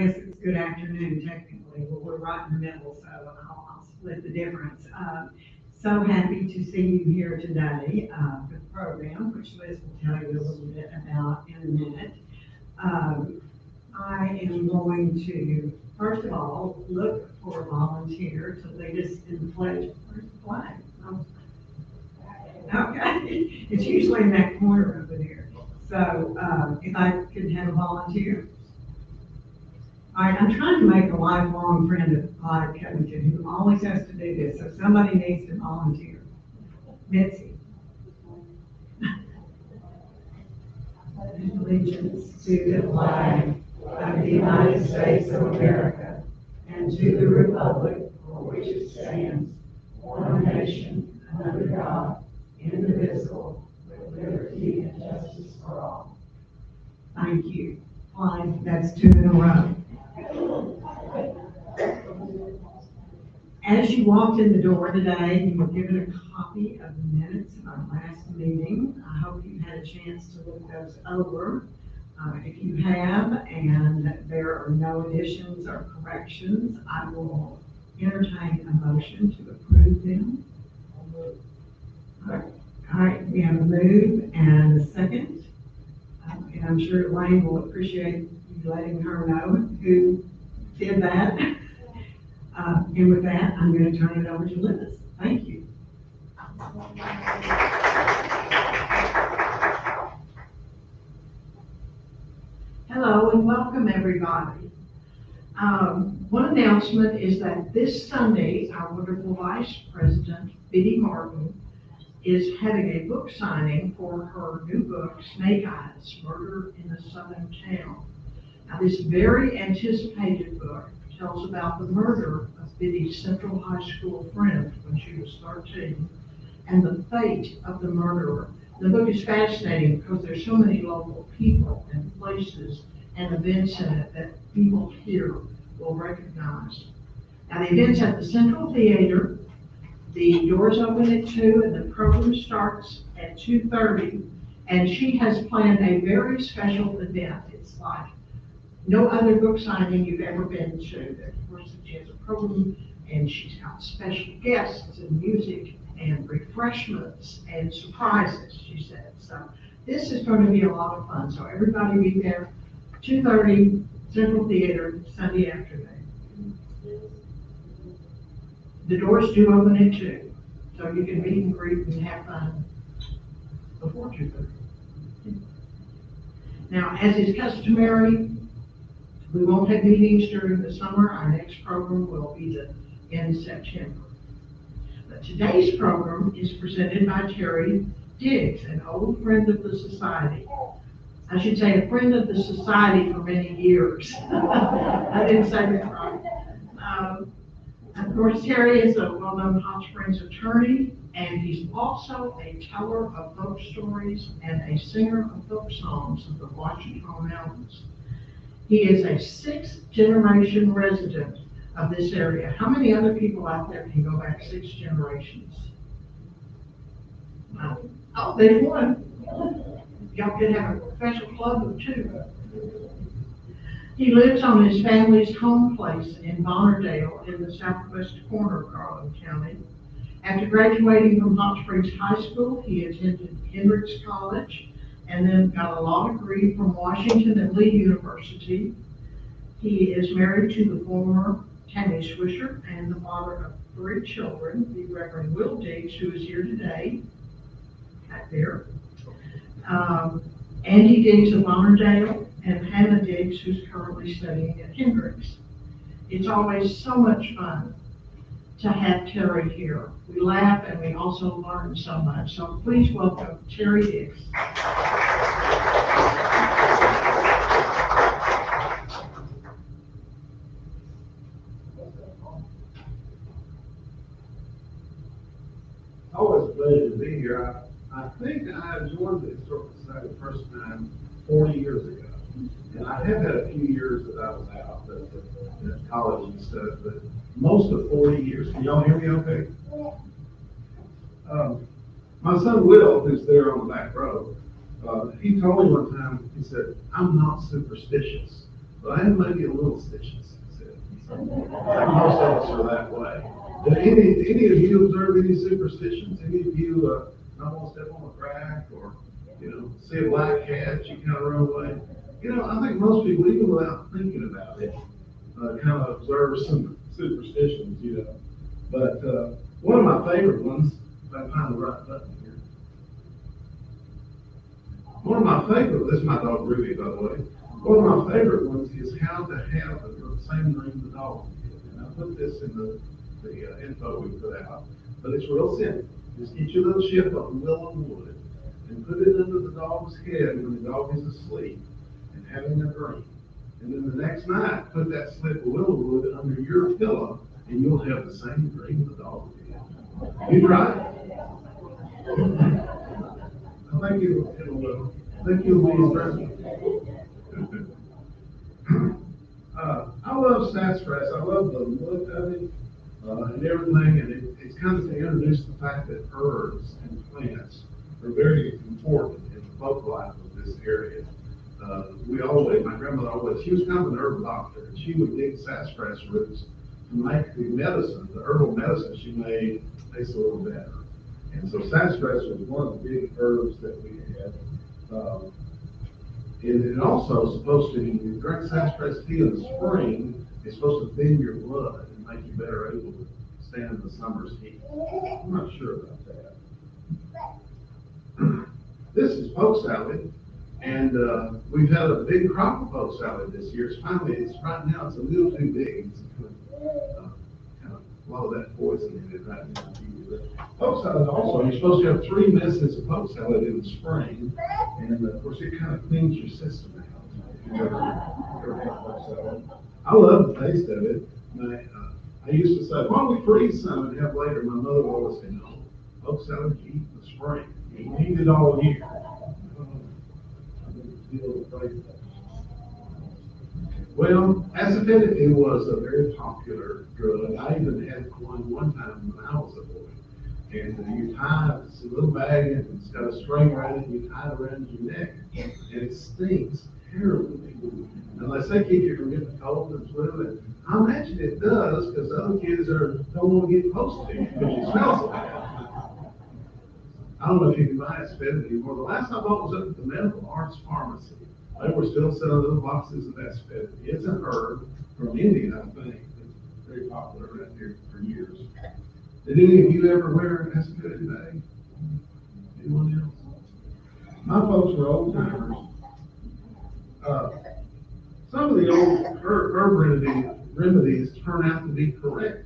guess it's good afternoon technically, but we're right in the middle, so I'll split the difference. So happy to see you here today for the program, which Liz will tell you a little bit about in a minute. I am going to, first of all, look for a volunteer to lead us in the pledge. Where's the flag? Oh. Okay, it's usually in that corner over there. So if I could have a volunteer. All right, I'm trying to make a lifelong friend of Clyde Covington, who always has to do this, so somebody needs to volunteer. Mitzi. Allegiance to the flag of the United States of America and to the republic for which it stands, one nation, under God, indivisible, with liberty and justice for all. Thank you. Clyde, that's 2 in a row. As you walked in the door today, you were given a copy of the minutes of our last meeting. I hope you had a chance to look those over. If you have, and there are no additions or corrections, I will entertain a motion to approve them. All right, we have a move and a second. And I'm sure Elaine will appreciate you letting her know who did that. And with that, I'm going to turn it over to Liz. Thank you. Hello and welcome everybody. One announcement is that this Sunday, our wonderful Vice President, Biddy Martin, is having a book signing for her new book, Snake Eyes, Murder in a Southern Town. Now, this very anticipated book tells about the murder of Biddy's Central High School friend when she was 13 and the fate of the murderer. The book is fascinating because there's so many local people and places and events in it that people here will recognize. Now, the event's at the Central Theater. The doors open at 2 and the program starts at 2:30. And she has planned a very special event. It's like no other book signing you've ever been to. First, she has a program and she's got special guests and music and refreshments and surprises, she said. So this is going to be a lot of fun. So everybody be there, 2:30, Central Theater, Sunday afternoon. The doors do open at 2, so you can meet and greet and have fun before 2:30. Now, as is customary, we won't have meetings during the summer. Our next program will be in September. But today's program is presented by Terry Diggs, an old friend of the Society. I should say a friend of the Society for many years. I didn't say that right. Of course, Terry is a well-known Hot Springs attorney, and he's also a teller of folk stories and a singer of folk songs of the Ouachita Mountains. He is a 6th-generation resident of this area. How many other people out there can go back 6 generations? Oh, there's one. Y'all could have a special club of 2. He lives on his family's home place in Bonnerdale in the southwest corner of Garland County. After graduating from Hot Springs High School, he attended Hendrix College and then got a law degree from Washington and Lee University. He is married to the former Tammy Swisher and the father of 3 children, the Reverend Will Diggs, who is here today, back there. Andy Diggs of Bonnerdale, and Hannah Diggs, who's currently studying at Hendrix. It's always so much fun to have Terry here. We laugh and we also learn so much. So please welcome Terry Diggs. Always a pleasure to be here. I think I joined the Historical Society the first time 40 years ago. And I have had a few years that I was out at college and stuff, but most of 40 years. Can y'all hear me okay? My son Will, who's there on the back row, he told me one time, he said, "I'm not superstitious, but I had maybe a little stitches. Like most of us are that way. Did any of you observe any superstitions? Any of you not want to step on a crack or, see a black cat, you kind of run away? I think most people, even without thinking about it, kind of observe some superstitions. But one of my favorite ones, if I find the right button here. One of my favorite, this is my dog Ruby, by the way. One of my favorite ones is how to have the same dream the dog did. And I put this in the info we put out, but it's real simple. Just get your little ship of willow wood and put it under the dog's head when the dog is asleep and having a dream. And then the next night, put that slip of willow wood under your pillow, and you'll have the same dream the dog did. You try it. I think you'll be impressed. I love sassafras. I love the look of it and everything, and it's kind of to introduce the fact that herbs and plants are very important in the folk life of this area. My grandmother always, she was kind of an herb doctor, and she would dig sassafras roots to make the medicine, the herbal medicine she made, taste a little better. And so sassafras was one of the big herbs that we had. And also supposed to, when you drink sassafras tea in the spring, it's supposed to thin your blood and make you better able to stand the summer's heat. I'm not sure about that. This is poke salad, and we've had a big crop of poke salad this year. Right now it's a little too big. It's kind of a lot of that poison in it right now. Poke salad also, you're supposed to have 3 messes of poke salad in the spring, and of course it kind of cleans your system out. If you ever had poke salad. I love the taste of it. I used to say, why don't we freeze some and have later? My mother would always say, no, poke salad you eat in the spring. You eat it all year. Well, acidity was a very popular drug. I even had one time when I was a boy. And you tie this little bag and it's got a string around it, and you tie it around your neck, and it stinks terribly. And they say keep you from getting cold and flu, and I imagine it does because other kids don't want to get close to you because you smell so bad. I don't know if you can buy aspidity anymore. The last time I was up at the Medical Arts Pharmacy, they were still selling little boxes of aspidity. It's an herb from India, I think. It's very popular around here for years. Did any of you ever wear an aspidity bag? Anyone else? My folks were old timers. Some of the old herb remedies turn out to be correct.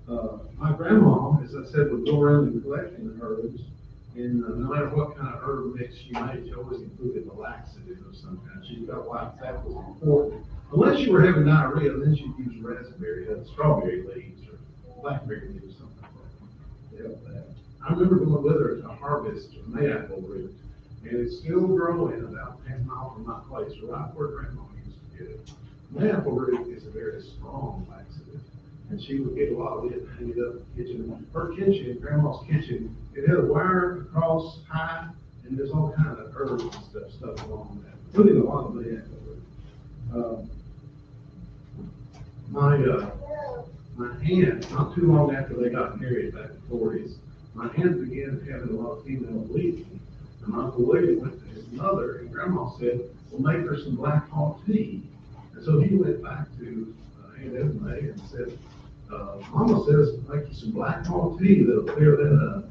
My grandma, as I said, would go around and collecting the herbs, and no matter what kind of herb mix she made, she always included a laxative of some kind. She felt like that was important. Unless you were having diarrhea, then she'd use strawberry leaves or blackberry leaves, something like that to help that. I remember going with her to harvest mayapple root, and it's still growing about 10 miles from my place, right where Grandma used to get it. Mayapple root is a very strong laxative, and she would get a lot of it and hang it up in the kitchen. Her kitchen, Grandma's kitchen, it had a wire across high, and there's all kind of herbs and stuff stuck along that, including a lot of mayapple root. My aunt, not too long after they got married back in the 40s, my aunt began having a lot of female bleeding. And my Uncle William went to his mother, and Grandma said, well, make her some black hawk tea. And so he went back to Aunt Esme and said, Mama says, make you some black hawk tea that'll clear that up.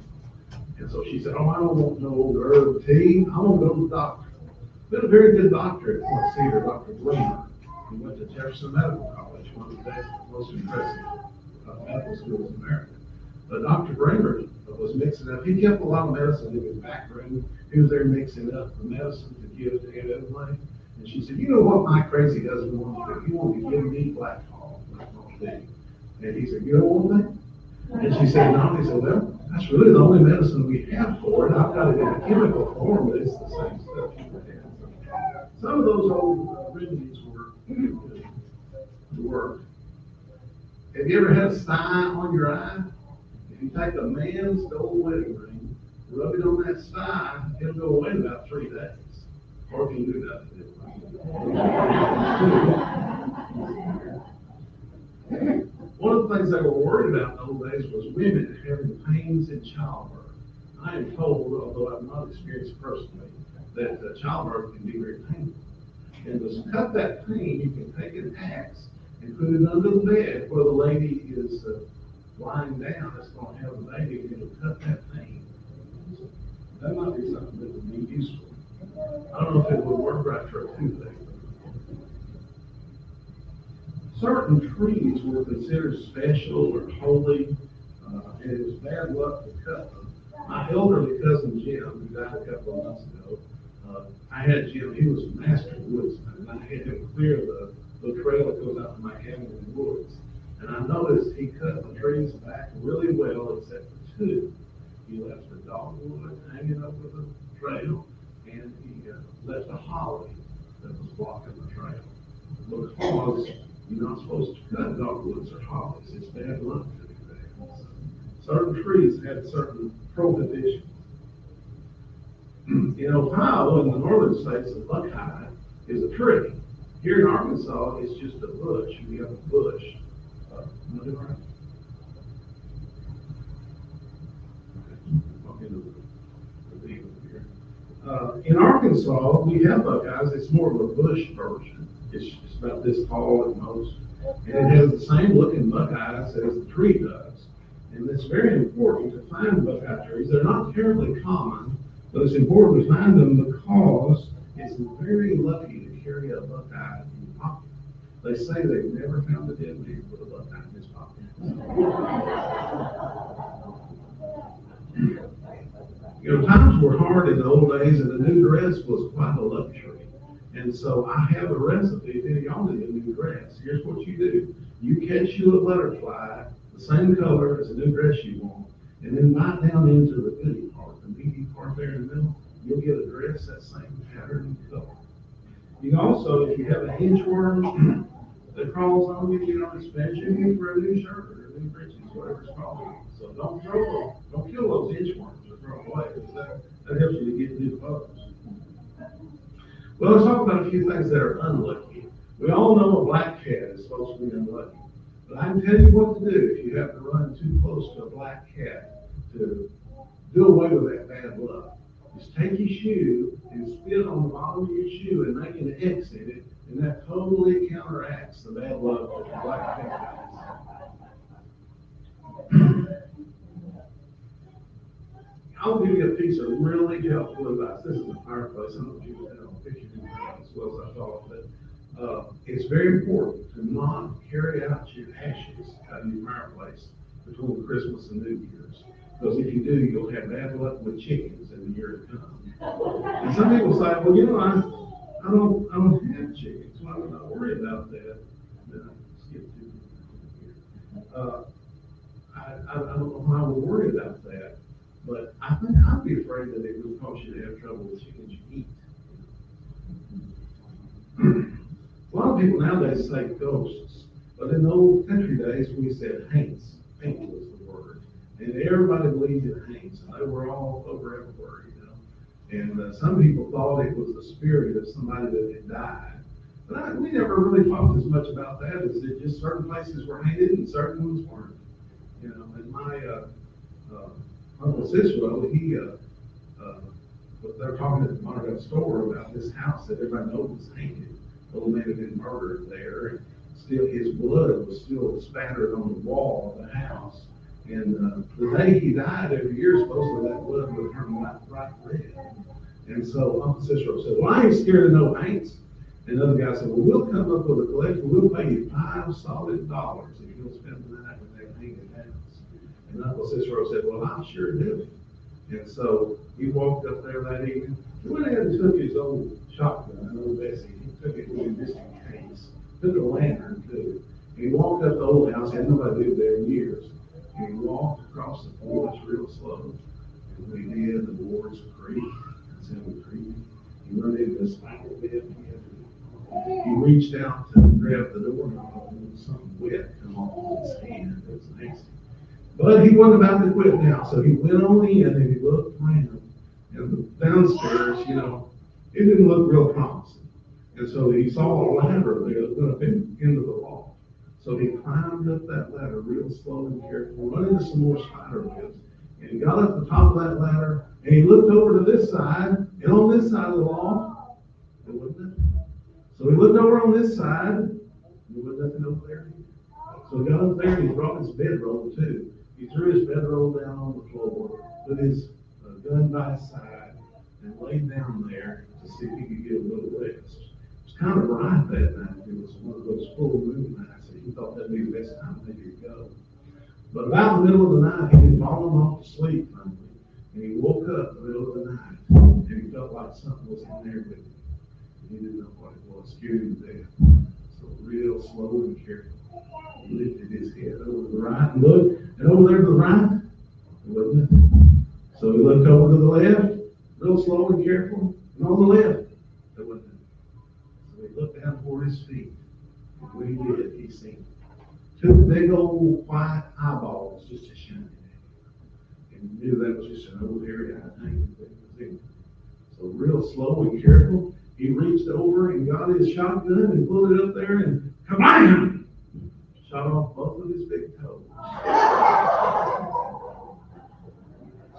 And so she said, oh, I don't want no old herb tea. I want to go to the doctor. Been a very good doctor at Fort Cedar, Dr. Bremer. He went to Jefferson Medical College, one of the most impressive medical schools in America. But Dr. Bremer was mixing up. He kept a lot of medicine in his back room. He was there mixing up the medicine to give to Aunt Evelyn. And she said, you know what my crazy husband wants to do? He wants to give me black hawk tea. And he said, you don't want that? And she said, no. He said, well, that's really the only medicine we have for it. I've got it in a chemical form, but it's the same stuff you would have. Some of those old remedies were good to work. Have you ever had a sty on your eye? If you take a man's gold wedding ring, rub it on that sty, it'll go away in about 3 days. Or can do nothing. One of the things they were worried about in those days was women having pains in childbirth. I am told, although I've not experienced personally, that childbirth can be very painful. And to cut that pain, you can take an axe and put it under the bed where the lady is lying down that's going to have the baby, and it'll cut that pain. So that might be something that would be useful. I don't know if it would work right for a toothache. Certain trees were considered special or holy, and it was bad luck to cut them. My elderly cousin Jim, who died a couple of months ago, I had Jim, he was a master woodsman, and I had him clear the trail that goes out to my cabin in the woods. And I noticed he cut the trees back really well, except for two. He left the dogwood hanging over the trail, and he left a holly that was blocking the trail. Because you're not supposed to cut dogwoods or hollies. It's bad luck to do that. Certain trees had certain prohibitions. In Ohio, in the northern states, the buckeye is a tree. Here in Arkansas, it's just a bush. We have a bush. Am I doing right? In Arkansas, we have buckeyes. It's more of a bush version. It's about this tall at most. And it has the same looking buckeyes as the tree does. And it's very important to find buckeye trees. They're not terribly common, but it's important to find them because it's very lucky to carry a buckeye in your pocket. They say they've never found a dead man with a buckeye in his pocket. You know, times were hard in the old days, and a new dress was quite a luxury. And so I have a recipe. If any of y'all need a new dress, here's what you do. You catch you a butterfly, the same color as the new dress you want, and then bite down into the goodie part, the meaty part there in the middle. You'll get a dress that same pattern and color. You can also, if you have a inchworm that crawls on you, you know, it's best you need for a new shirt or a new breeches, whatever it's called. So don't kill those inchworms or throw them away, because that helps you to get new clothes. Well, let's talk about a few things that are unlucky. We all know a black cat is supposed to be unlucky. But I can tell you what to do if you have to run too close to a black cat to do away with that bad luck. Just take your shoe and spit on the bottom of your shoe and make an X in it, and that totally counteracts the bad luck that the black cat has. I'll give you a piece of really helpful advice. This is a fireplace. I don't know if you can tell the picture as well as I thought, but it's very important to not carry out your ashes out of your fireplace between Christmas and New Year's. Because if you do, you'll have bad luck with chickens in the year to come. And some people say, well, you know, I don't have chickens, so I'm not worried about that. Then I skip to here. I don't know why I would worry about that. But I think I'd be afraid that it would cause you to have trouble with chickens you eat. A lot of people nowadays say ghosts, but in the old country days we said haints. Haint was the word. And everybody believed in haints, and they were all over everywhere, you know. And some people thought it was the spirit of somebody that had died. But we never really talked as much about that as it just certain places were haunted and certain ones weren't. You know, and my Uncle Cicero, they're talking at the Monaco store about this house that everybody knows was haunted. Well, the man had been murdered there, and still his blood was still spattered on the wall of the house. And the day he died every year, supposedly that blood would turn bright red. And so Uncle Cicero said, well, I ain't scared of no haints. And the other guy said, well, we'll come up with a collection. We'll pay you $5 solid if you'll spend the night with that haunted house. And Uncle Cicero said, well, I sure do. And so he walked up there that evening. He went ahead and took his old shotgun, an old Bessie. He took it with a distant case, took a lantern too. And he walked up the old house, had nobody lived there in years. And he walked across the porch real slow. And when he did, the boards creaked, and sounded creaky. He went into his spiral bed. He reached out to grab the doorknob, and something wet come off his hand. It was nasty. But he wasn't about to quit now, so he went on in and he looked around. And downstairs, you know, It didn't look real promising. And so he saw a ladder there that went up into the wall. So he climbed up that ladder real slow and careful, run into some more spider webs, and he got up the top of that ladder, and he looked over to this side, and on this side of the wall, there wasn't nothing. So he looked over on this side, and there was nothing over there. So he got up there and he brought his bedroll too. He threw his bedroll down on the floor, put his gun by his side, and laid down there to see if he could get a little rest. It was kind of bright that night. It was one of those full moon nights, and he thought that'd be the best time maybe to go. But about the middle of the night, he was falling off to sleep finally, and he woke up in the middle of the night, and he felt like something was in there with him. He didn't know what it was, scared him to death. So real slow and careful, he lifted his head over to the right and looked, and over there to the right, there wasn't nothing. So he looked over to the left, real slow and careful, and on the left, there wasn't nothing. So he looked down toward his feet, and when he did, he seen two big old white eyeballs just a shining at him. And he knew that was just an old hairy eye thing that was in. So real slow and careful, he reached over and got his shotgun and pulled it up there and kabam! Shot off both of his big toes.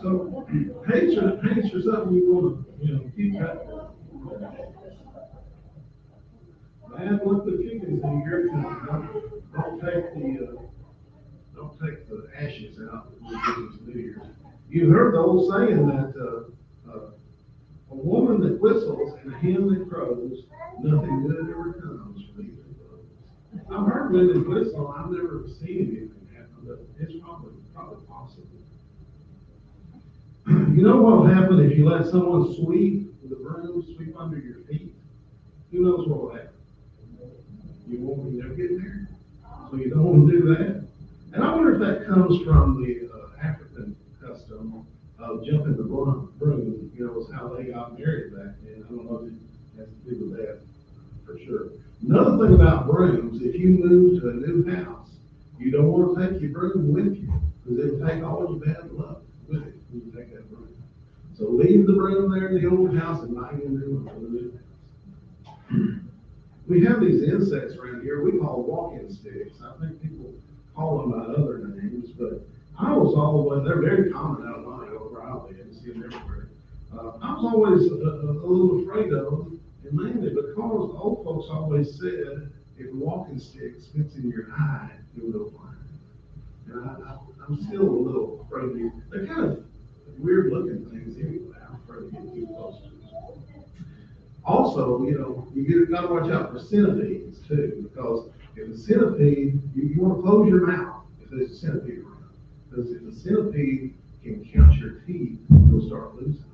So hates are something you want to, keep that. Bad luck with chickens in your country. Don't take the ashes out when Christmas New Year's. You've heard the old saying that a woman that whistles and a hen that crows, nothing good ever comes from either of those. I've heard women whistle. I've never seen anything happen, but it's probably possible. You know what will happen if you let someone sweep with a broom, sweep under your feet? Who knows what will happen? You won't never get there, so you don't want to do that. And I wonder if that comes from the African custom of jumping the broom, is how they got married back then. I don't know if it has to do with that for sure. Another thing about brooms, if you move to a new house, you don't want to take your broom with you, because it'll take all your bad luck with it when you take that broom. So leave the broom there in the old house and buy you a new one for the new house. We have these insects around here we call walking sticks. I think people call them by other names, but I was always, they're very common out of mine where I live, you see them everywhere. I was always a little afraid of them, and mainly because old folks always said if a walking stick spits in your eye, you'll go blind. And I'm still a little afraid of these. They're kind of weird looking things anyway. I'm afraid to get too close to them. Also, you got to watch out for centipedes too, because if a centipede, you want to close your mouth if there's a centipede around. Because if a centipede can count your teeth, you'll start losing.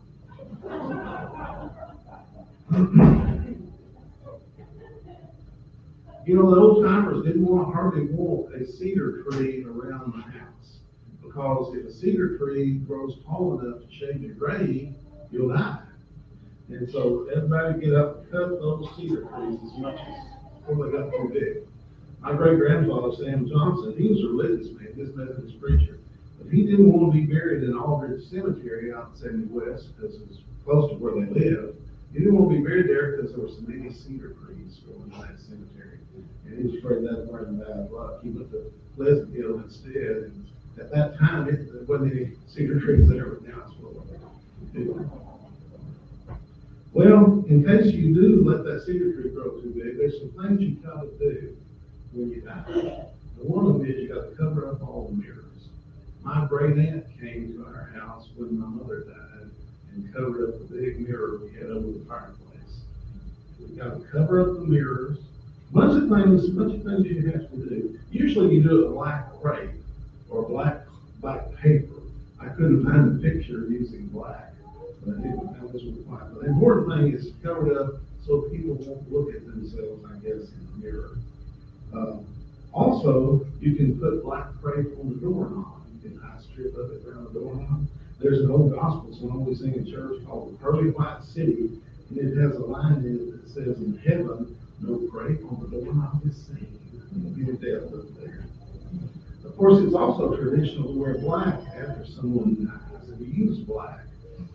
The old timers didn't hardly want a cedar tree around the house, because if a cedar tree grows tall enough to shade your grave, you'll die. And so everybody get up and cut those cedar trees as much as before they got too big. My great-grandfather, Sam Johnson, he was a religious man, this Methodist preacher, but he didn't want to be buried in Aldridge Cemetery out in 70 West because it was close to where they lived. He didn't want to be buried there because there were so many cedar trees growing in that cemetery. And he was afraid that would bring bad luck. He went to Pleasant Hill instead, and at that time, there wasn't any cedar trees there, but now it's full of them. Well, in case you do let that cedar tree grow too big, there's some things you got to do when you die. And one of them is you got to cover up all the mirrors. My great aunt came to our house when my mother died and covered up the big mirror we had over the fireplace. We got to cover up the mirrors. Bunch of things you have to do. Usually you do it black crepe or black paper. I couldn't find a picture using black, but I didn't know this was black. But the important thing is to cover it up so people won't look at themselves, I guess, in the mirror. Also, you can put black crepe on the doorknob. You can tie a strip of it around the doorknob. There's an old gospel song we sing in church called The Pearly White City, and it has a line in it that says, in heaven, no crepe on the doorknob is seen. You'll be dead up there. Of course, it's also traditional to wear black after someone dies. If you use black,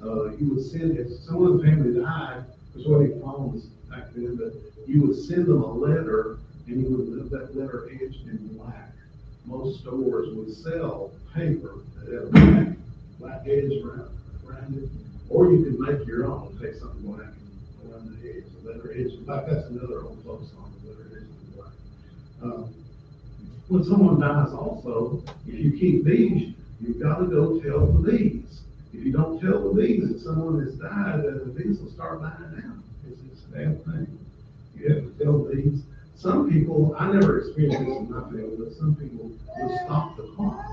you would send, if someone in the family died, There's what he phones back then, but you would send them a letter and you would leave that letter edged in black. Most stores would sell paper that had a black edge around it, or you could make your own, take something black and around the edge, the letter edge in black. That's another old folk song, the letter edge in black. When someone dies also, if you keep these, you've got to go tell the bees. If you don't tell the bees that someone has died, the bees will start dying out. It's a bad thing. You have to tell the bees. Some people, I never experienced this in my family, but some people will stop the clock.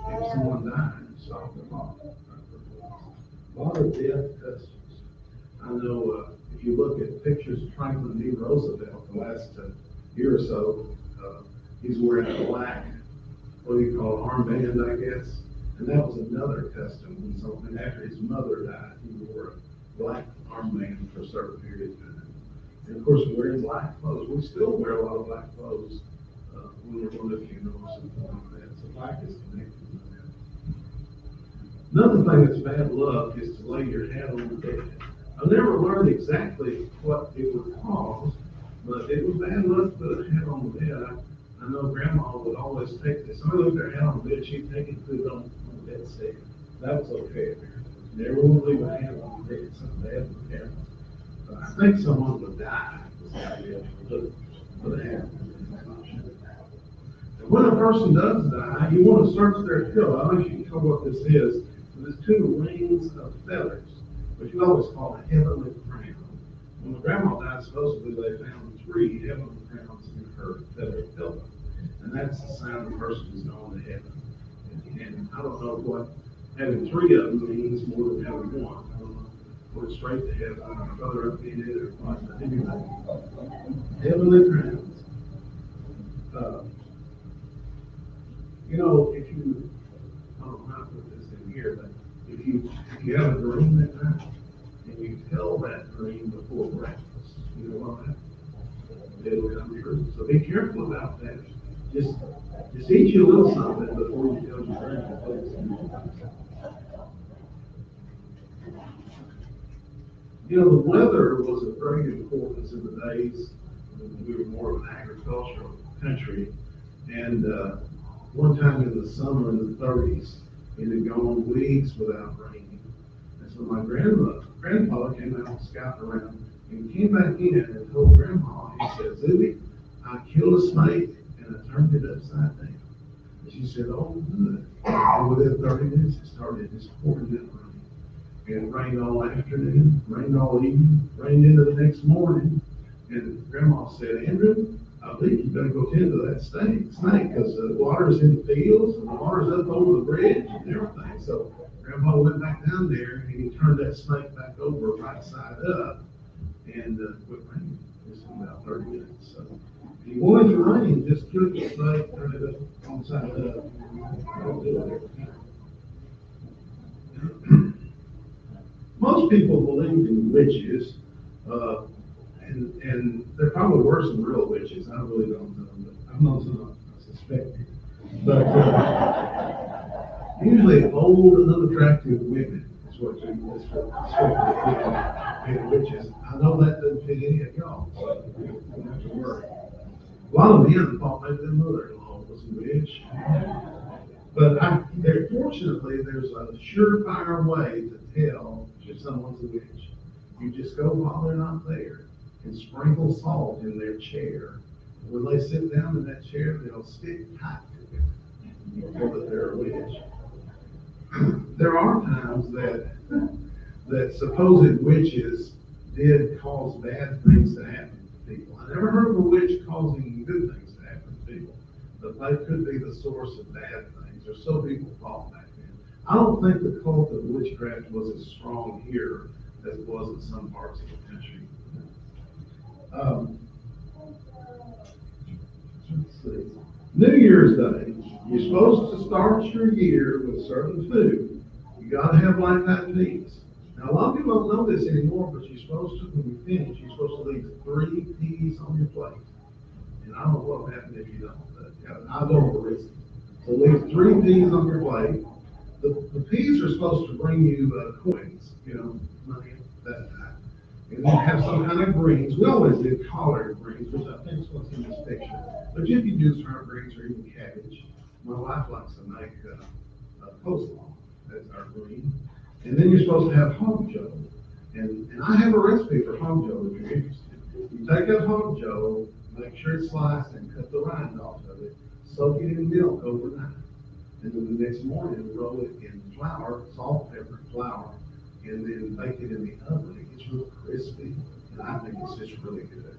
If someone died, stop the clock. A lot of death customs. I know if you look at pictures of Franklin D. Roosevelt the last year or so, he's wearing a black, what do you call it, armband, I guess. And that was another custom. And after his mother died, he wore a black armband for a certain period of time. And of course, wearing black clothes. We still wear a lot of black clothes when we're going to funerals or something like that. So black is connected with that. Another thing that's bad luck is to lay your head on the dead. I never learned exactly what it would cause, but it was bad luck to put a head on the bed. I know Grandma would always take this. Somebody left their head on the bed, she'd take it and put it on the bedstead. That was okay. Never would leave a hand on the bed. Something bad would happen. But I think someone would die. Put a hand. And when a person does die, you want to search their pillow. I don't know if you can tell what this is. There's two rings of feathers, which you always call a heavenly crown. When my grandma died, supposedly they found 3 heavenly crowns in her feather pillow. And that's the sign the person is going to heaven. And I don't know what having 3 of them means more than having 1. I don't know. Going straight to heaven, or further up in it, or what. But anyway, heavenly crowns. You know, if you, I don't know how to put this in here, but if you have a dream at night, and you tell that dream before breakfast, you know what happens? It'll come true. So be careful about that. Just eat you a little something before you tell your dream. You know, the weather was of great importance in the days when we were more of an agricultural country. And one time in the summer in the 30s, it had gone weeks without rain. And so my grandfather came out scouting around and came back in and told Grandma, he said, "Zuby, I killed a snake and I turned it upside down." And she said, "Oh, good." And within 30 minutes, it started just pouring down rain. And it rained all afternoon, rained all evening, rained into the next morning. And Grandma said, "Andrew, I believe you better go tend to that snake, because the water's in the fields and the water's up over the bridge and everything." So Grandpa went back down there and he turned that snake back over right side up and quit raining just in about 30 minutes. So if you want it to rain, just kill the snake, turn it up on the side up. Don't do it every time. Most people believe in witches, and there probably were some real witches. I really don't know, but I've known some I suspected. But usually old and unattractive women is what you suspect witches. I know that doesn't fit any of y'all, so you don't have to worry. A lot of men thought maybe their mother-in-law was a witch. But fortunately, there's a surefire way to tell if someone's a witch. You just go while they're not there and sprinkle salt in their chair. When they sit down in that chair, they'll stick tight to it so that they're a witch. There are times that supposed witches did cause bad things to happen to people. I never heard of a witch causing good things to happen to people, but they could be the source of bad things, or so people thought back then. I don't think the cult of witchcraft was as strong here as it was in some parts of the country. Let's see. New Year's Day, you're supposed to start your year with certain food. You got to have lifetime peas. Now, a lot of people don't know this anymore, but you're supposed to, when you finish, you're supposed to leave 3 peas on your plate. And I don't know what will happen if you don't, but I don't believe it. So leave 3 peas on your plate. The peas are supposed to bring you coins, money, that time. And then have some kind of greens. We always did collard greens, which I think is what's in this picture. But you could use turnip greens or even cabbage. My wife likes to make coleslaw. That's our green. And then you're supposed to have hog joe. And I have a recipe for hog joe if you're interested. You take that hog joe, make sure it's sliced and cut the rind off of it. Soak it in milk overnight. And then the next morning, roll it in flour, salt, pepper, flour, and then bake it in the oven. It gets real crispy, and I think it's just really good.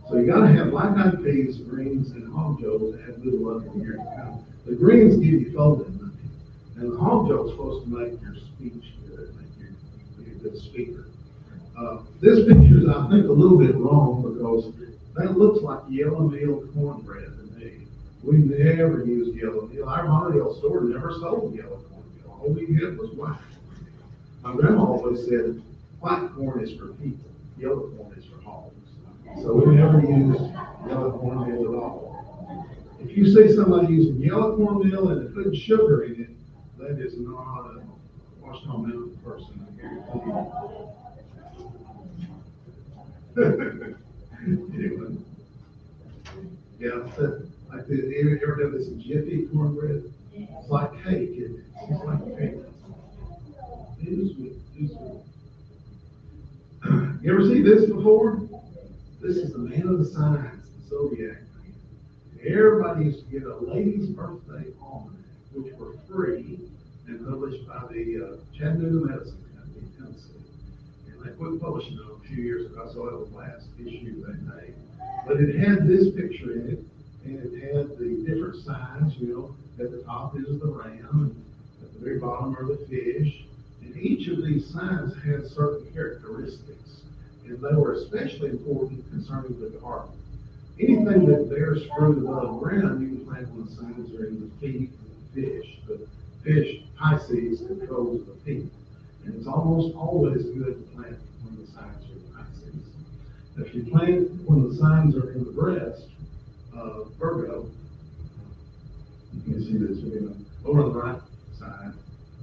So you gotta have black-eyed peas, greens, and hog joe to have good luck in your account. The greens give you folding money, and the hog joe is supposed to make your speech good, make you be a good speaker. This picture is, I think, a little bit wrong because that looks like yellow meal cornbread to me. We never used yellow meal. Our Mondale store never sold yellow cornmeal. All we had was white. My grandma always said, white corn is for people, yellow corn is for hogs. So we never used yellow cornmeal at all. If you see somebody using yellow cornmeal and putting sugar in it, that is not a Ouachita Mountains person, I guarantee you. Anyway. Yeah, so, like, you ever have this jiffy cornbread? It's like cake, isn't it? It's like cake. It is sweet, it is sweet. You ever see this before? This is the man of the signs, the zodiac man. Everybody used to get a lady's birthday almanac, which were free and published by the Chattanooga Medicine Company in Tennessee. And they quit publishing them a few years ago, so it was the last issue they made. But it had this picture in it, and it had the different signs, you know. At the top is the ram, and at the very bottom are the fish. And each of these signs had certain characteristics, and they were especially important concerning the garden. Anything that bears fruit above ground, you can plant when the signs are in the feet of the fish. The fish, Pisces, controls the feet. And it's almost always good to plant when the signs are in Pisces. If you plant when the signs are in the breast, Virgo, you can see this, over on the right side.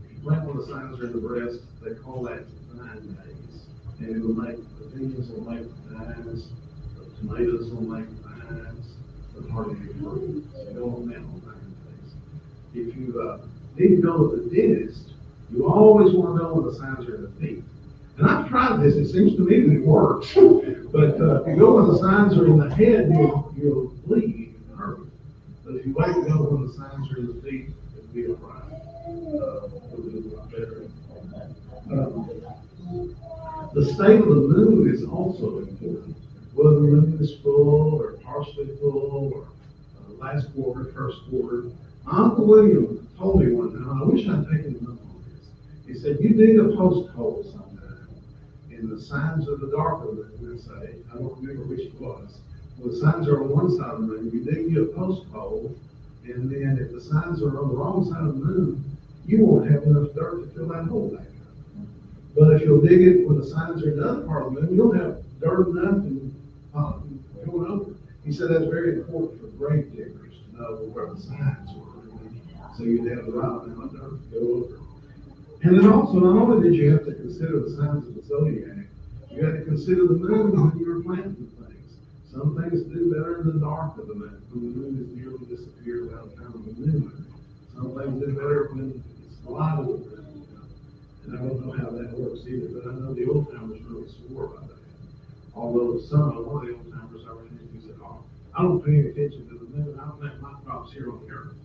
If you plant when the signs are in the breast, they call that 9 days. And it will make, the beans will make vines, the tomatoes will make vines, but hardly any fruit. So you don't want that on 9 days. If you need to go to the dentist, you always want to know when the signs are in the feet. And I've tried this, it seems to me that it works. But if you go when the signs are in the head, you'll bleed and hurt. But if you wait to go when the signs are in the feet, it'll be all right. It'll be a lot better. The state of the moon is also important. Whether the moon is full or partially full or last quarter, first quarter. My Uncle William told me one time, I wish I'd taken him up on this. He said, you dig a post hole sometime, and the signs of the dark of the moon, say, I don't remember which it was. When the signs are on one side of the moon, you dig you a post hole, and then if the signs are on the wrong side of the moon, you won't have enough dirt to fill that hole back up. But if you'll dig it when the signs are in the other part of the moon, you'll have dirt enough and going over. He said that's very important for grave diggers to know where the signs were. So you'd have the right amount of dirt to go over. And then also, not only did you have to consider the signs of the zodiac, you had to consider the moon when you were planting things. Some things do better in the dark of the moon, when the moon is nearly disappeared by the time of the new moon. Some things do better when it's the light of the moon. And I don't know how that works either, but I know the old timers really swore by that. Although one of the old timers I ran into said, oh, I don't pay any attention to the moon, I don't plant my crops here on the earth.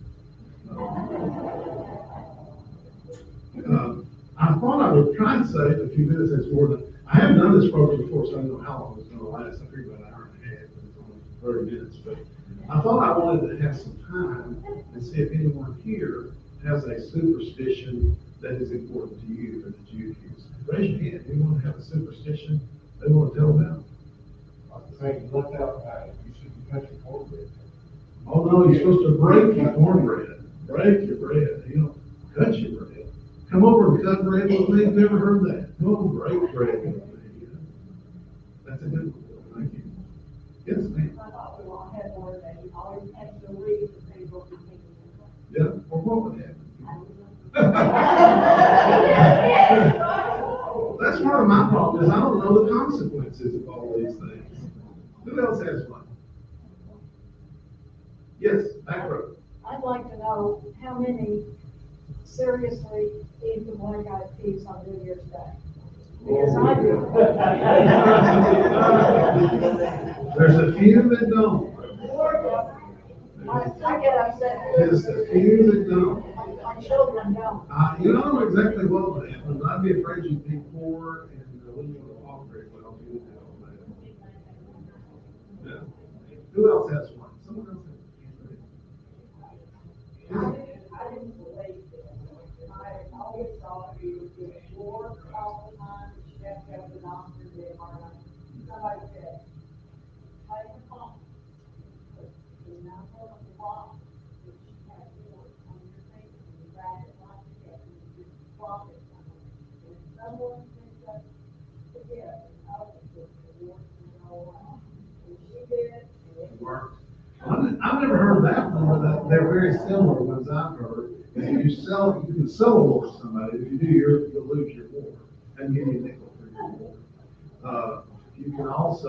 I thought I would try and save a few minutes. That's more than, I haven't done this program before, so I don't know how long it's going to last. I figured about an hour and a half, but it's only 30 minutes. But I thought I wanted to have some time and see if anyone here has a superstition that is important to you or that you use. Raise your hand. Anyone have a superstition they want to tell about? Saying, look out, you shouldn't touch your cornbread. Oh no, you're supposed to break your cornbread. Break your bread. You know, cut your bread. Come over and cut bread with me. I've never heard that. Come over and break bread with me. That's a good one. Thank you. Yes, ma'am. I thought we all had more that you always had to read the same book and take it. Yeah, or what would happen? I don't know. That's one of my problems. Because I don't know the consequences of all these things. Who else has one? Yes, back row. I'd like to know how many seriously eat the black-eyed peas on New Year's Day. Because I do. There's a few that don't. I get upset. There's a few that don't. My children don't. You don't know exactly what would happen, but I'd be afraid you'd be poor and wouldn't want to walk very well if you didn't have all that. Yeah. Who else has one? Someone else has. I didn't believe this. I always thought you would get bored all the time, you have to go to the doctor, get hard. Somebody said, take a phone, put the number of the box that you have board on your finger, and you write it like that, and you just drop it somewhere. And if someone picks up the gift, and opens it, the board can go away. And she did, and it Worked. I've never heard that one, but they're very similar ones I've heard. If you can sell a war to somebody. If you do, you'll lose your war and give you a nickel for your war. You can also,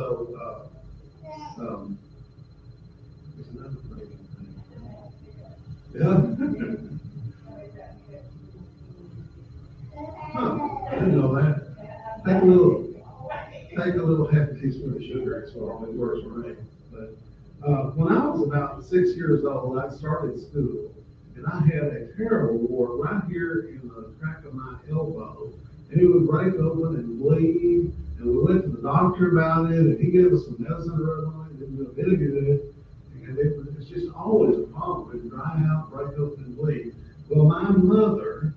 there's another thing. Yeah. Huh, I didn't know that. Take a little half a teaspoon of sugar, it's all, it works for me. But, when I was about 6 years old, I started school, and I had a terrible wart right here in the crack of my elbow, and it would break open and bleed, and we went to the doctor about it, and he gave us some medicine to rub on it, didn't do a bit of good, and it's just always a problem. It would dry out, break open, and bleed. Well, my mother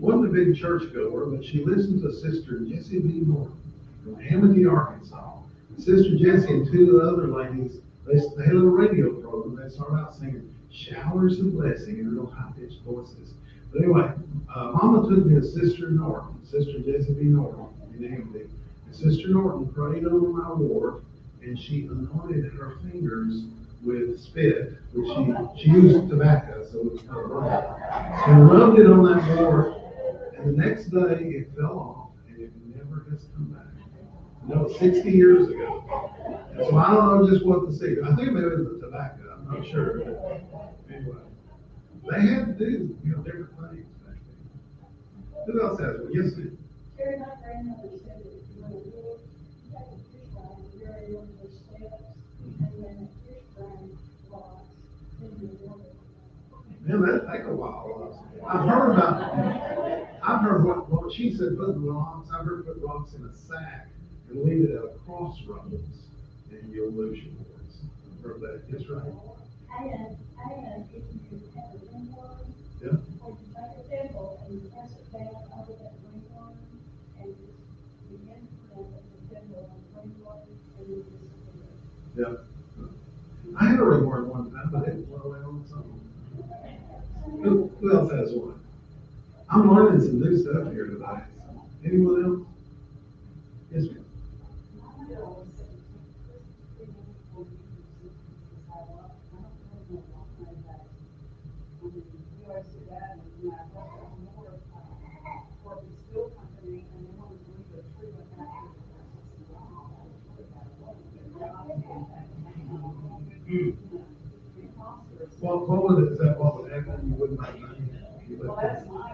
wasn't a big churchgoer, but she listened to Sister Jessie B. Morton from Amity, Arkansas. Sister Jessie and two other ladies, they had a little radio program. They started out singing showers of blessing in real high-pitched voices. But anyway, Mama took me to Sister Norton, Sister Jessie B. Norton in Amity. And Sister Norton prayed over my wart, and she anointed her fingers with spit, which she used tobacco, so it was kind of rough, and rubbed it on that wart. And the next day, it fell off, and it never has come back. That was 60 years ago. And so I don't know just what the secret. I think maybe it was the tobacco. I'm not sure. Anyway, they had to do different things back then. Who else has one? Yes, ma'am. Terry, my grandmother said that if you want to do it, you take a fish line, you're able to steps, and then the fish line locks, then you want it. Man, that'd take a while. I've heard what she said, putting rocks. I've heard put rocks in a sack and leave it at a crossroads, and you'll lose your voice. I've heard that. That's right. And if you have a ringworm, Yeah. or you take a pebble and you press it down over that ringworm, and you begin to press the pebble on the ringworm, and you disappear. Yeah. I had a ringworm one time, but it went away on its own. Who else has one? I'm learning some new stuff here today. Anyone else? Yes, ma'am. What would it, is that what would happen? You wouldn't make money? Well, that's my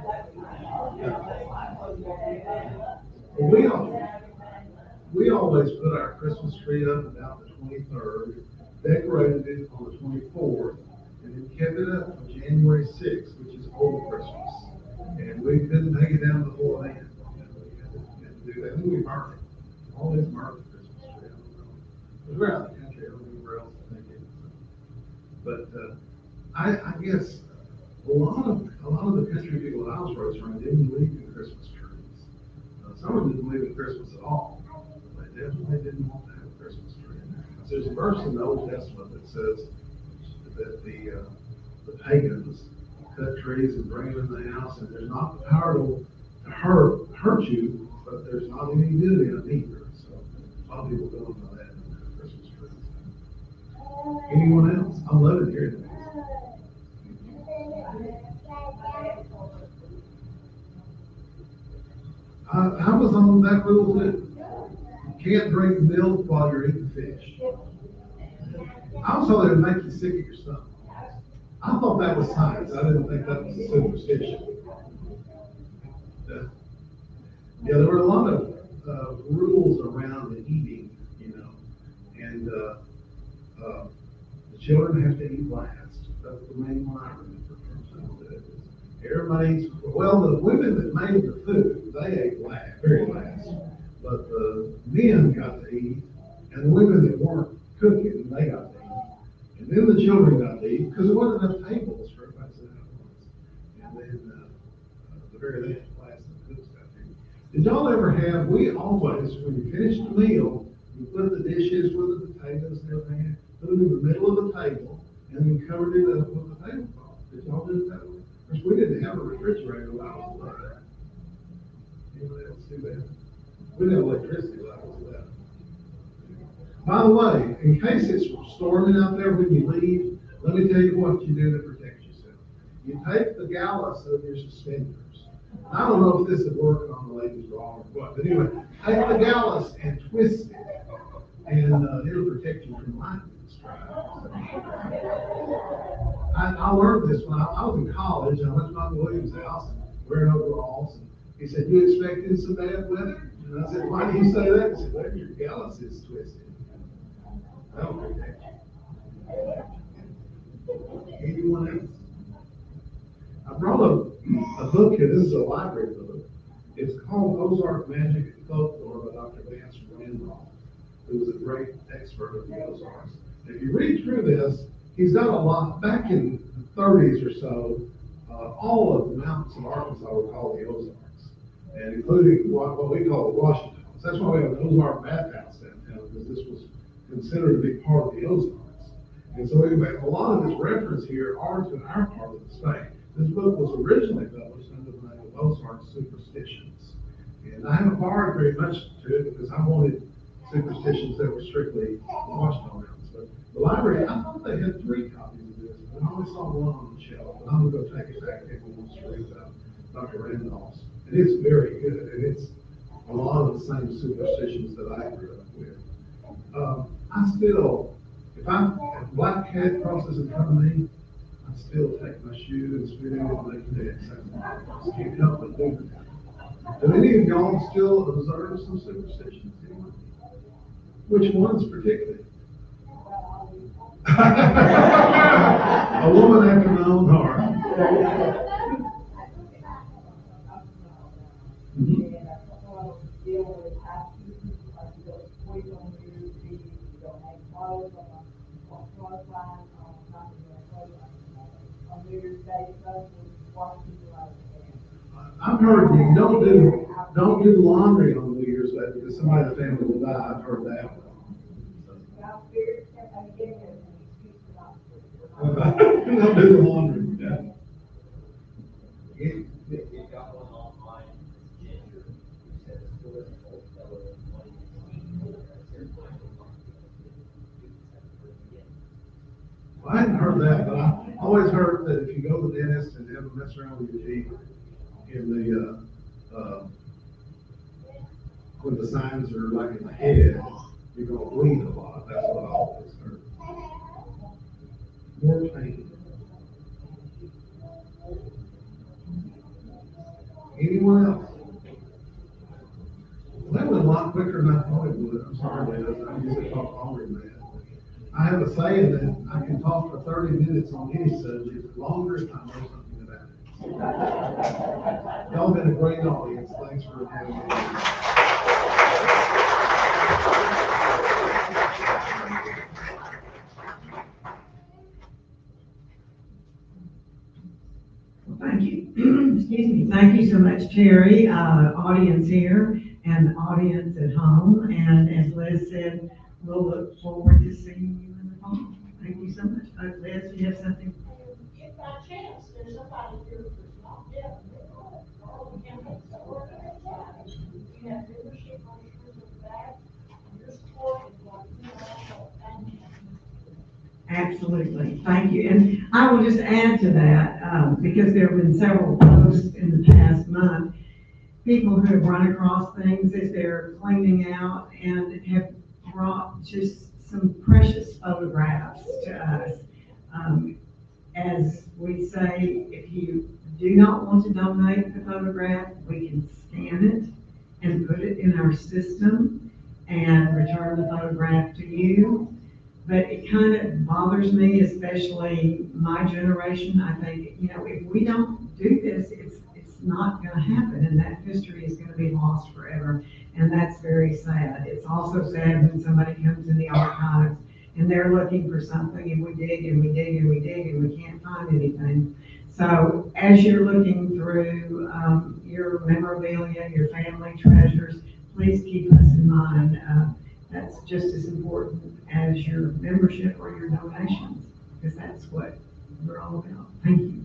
We always put our Christmas tree up about the 23rd, decorated it on the 24th, and then kept it up on January 6th, which is Old Christmas. And we couldn't take it down before then. We had to do that. And we burned it. Always burned the Christmas tree. I don't know. Because we're out in the country, I don't know where else to take it. But I guess a lot of the country people that I was raised around didn't believe in Christmas trees. Some of them didn't believe in Christmas at all. They definitely didn't want to have a Christmas tree. So there's a verse in the Old Testament that says that the pagans cut trees and bring them in the house, and there's not the power to hurt you, but there's not any good in it either. So a lot of people don't know that in their Christmas trees. Anyone else? I'm loving hearing that. I was on that rule too. You can't drink milk while you're eating fish. I was told it would make you sick at your stomach. I thought that was science. I didn't think that was a superstition. Yeah, there were a lot of rules around the eating, you know, and the children have to eat last. That's the main one I remember from childhood. Everybody's, well, the women that made the food, they ate last, very last. But the men got to eat, and the women that weren't cooking, they got to eat. And then the children got to eat, because there wasn't enough tables for everybody to sit down at once. And then the very last class, the cooks got to eat. Did y'all ever have, we always, when you finished the meal, you put the dishes with the potatoes and everything, put them in the middle of the table, and then covered it up with the tablecloth. Did y'all do it that way? Because we didn't have a refrigerator when I was little. Anybody else do that? We didn't have electricity when I was little. By the way, in case it's storming out there when you leave, let me tell you what you do to protect yourself. You take the gallus of your suspenders. I don't know if this is working on the ladies wrong or what, but anyway, take the gallus and twist it, and it'll protect you from lightning strikes. I learned this when I was in college. I went to my Williams' house and wearing overalls, and he said, "You expecting some bad weather?" And I said, "Why do you say that?" He said, "Well, your gallus is twisted." That'll protect you. Anyone else? I brought a book here. This is a library book. It's called Ozark Magic and Folklore by Dr. Vance Randolph, who was a great expert of the Ozarks. And if you read through this, he's got a lot. Back in the 30s or so, all of the mountains of Arkansas were called the Ozarks, and including what we call the Ouachita Mountains. That's why we have an Ozark bathhouse downtown, because this was considered to be part of the Ozarks. And so anyway, a lot of this reference here are to our part of the state. This book was originally published under the name of Ozark Superstitions. And I haven't borrowed very much to it because I wanted superstitions that were strictly Ouachita Mountains. But the library, I thought they had 3 copies of this, but I only saw one on the shelf. But I'm going to go take it back and we'll just read Dr. Randolph's. And it's very good, and it's a lot of the same superstitions that I grew up with. I still, if a black cat crosses in front of me, I still take my shoe and spit in it and make an X. I just can't help but do that. Do any of y'all still observe some superstitions? Anyone? Which ones particularly? A woman after my own heart. Mm-hmm. I've heard you don't do laundry on New Year's Day because somebody in the family will die. I've heard that one. Don't do the laundry. Yeah. Well, I hadn't heard that, but I always heard that if you go to the dentist and have them mess around with your teeth in the when the signs are like in the head, you're going to bleed a lot. That's what I always heard. More pain. Anyone else? Well, that went a lot quicker than I thought it would. I'm sorry, Liz. I usually talk longer than that. I have a saying that I can talk for 30 minutes on any subject, longer if I know something about it. Y'all been a great audience. Thanks for having me. Thank you. Excuse me. Thank you so much, Terry, audience here and audience at home. And as Liz said, we'll look forward to seeing you in the fall. Thank you so much. Liz, do you have something? If by chance there's somebody here who's not deaf, or we can make that work. We have membership brochures in the back. Your support is what we all thank you. Absolutely, thank you. And I will just add to that, because there have been several posts in the past month. people who have run across things as they're cleaning out and have brought just some precious photographs to us. As we say, if you do not want to donate the photograph, we can scan it and put it in our system and return the photograph to you. But it kind of bothers me, especially my generation. I think, if we don't do this, it's not gonna happen, and that history is gonna be lost forever. And that's very sad. It's also sad when somebody comes in the archives and they're looking for something, and we dig and we dig and we dig and we can't find anything. So as you're looking through your memorabilia, your family treasures, please keep us in mind. That's just as important as your membership or your donations, because that's what we're all about. Thank you.